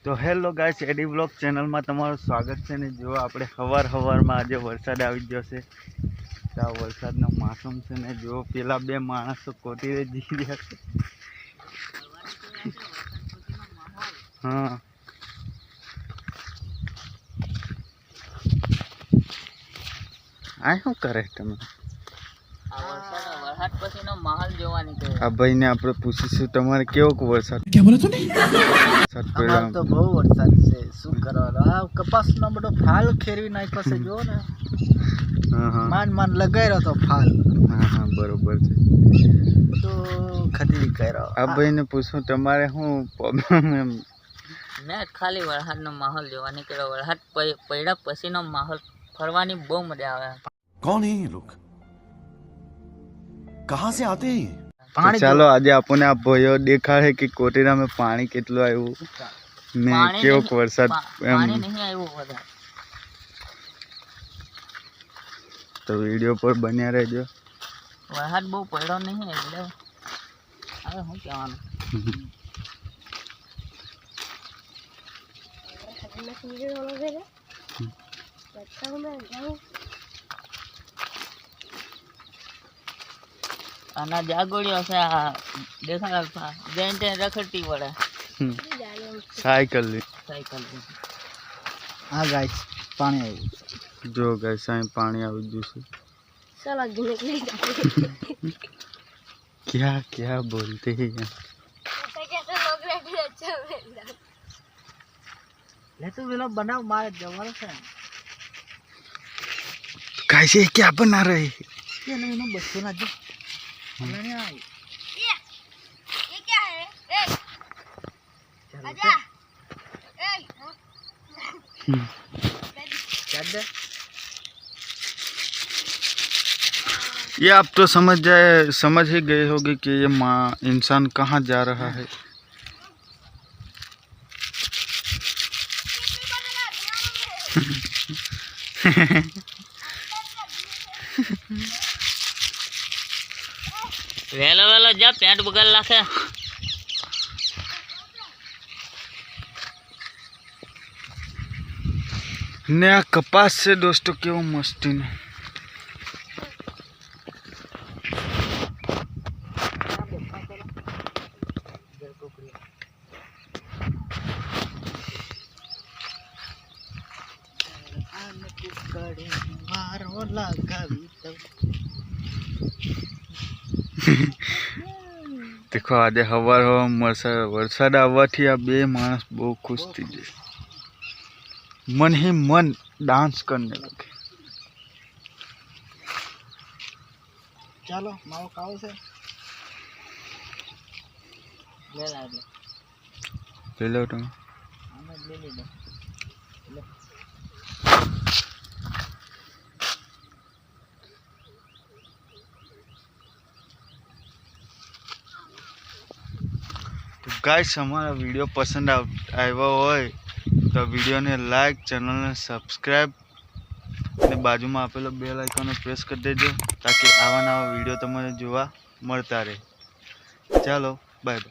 તો hello guys, એડી blog ચેનલમાં તમારું સ્વાગત છે ને જો આપણે સવારમાં આજે વરસાદ આવી ગયો છે તો આ વરસાદનો મોસમ છે ને જો પેલા બે માણસો કોટીરે જી રહ્યા છે. હા આ શું કરે તમે? વરસાદ પછીનો માહોલ જોવાની છે. આ ભાઈને આપણે પૂછીશું તમારે કેવો વરસાદ? क्या बोला तूने? અમારે તો બહુ વરસાદ છે, શું કરવાનો. આ કપાસનો બધો ફાલ ખેરવી નાખ્યો છે જો ને. માન લગાવ્યો તો ફાલ. હા બરોબર છે. તો ખરીદી કર્યો. આ ભાઈને પૂછું તમારે શું પ્રોબ્લેમ એમ? મેં ખાલી વરસાદનો માહોલ જોવા નીકળ્યો. વરસાદ પડ્યા પછીનો માહોલ ફરવાની બહુ મજા આવે. कौन है ये लोग? कहाँ से आते हैं? તો ચાલો આજે આપણને આ ભાઈઓ દેખાડે કે કોટેરામાં પાણી કેટલું આવ્યું ને કેવો વરસાદ પાણી નહીં આવ્યું વધારે. તો વિડીયો પર બન્યા રહેજો. વરસાદ બહુ પડ્યો નહીં એટલે હવે શું કહેવાનું. આના જાગોળીઓ છે આ દેખાડા જઈને ત્યાં રખડતી પડે સાયકલ હા ગાઈસ પાણી આવ્યું જો ગાઈસ અહીં પાણી આવી ગયું છે. क्या क्या बोलते हैं લે તું પેલો બનાવ મારે જવાનું છે. कैसे क्या बना रहे કે નહીં બસો ના જો મને આ ये क्या है? आजा ચાદર ये आप तो समझ ही गए होगे कि ये इंसान कहाँ जा रहा है. વેલો જા પેન્ટ બગાડ નાખે. नया कपास से दोस्तों केवो मस्ती नो देखो आज हवार वरसाद आववाथी आ बे माणस बहुत खुश थी गए. मन ही मन डांस करने लगे. ચાલો મારો કાવો છે લે ले लो तुम. આને લઈ લીધો. तो गाइस हमारा वीडियो पसंद आया होय तो वीडियो ने लाइक, चैनल ने सब्सक्राइब ने बाजू में आपेलो बेल आइकन प्रेस कर देजो ताकि आवा नवा वीडियो तमने जोवा मळता रहे. चलो बाय बाय.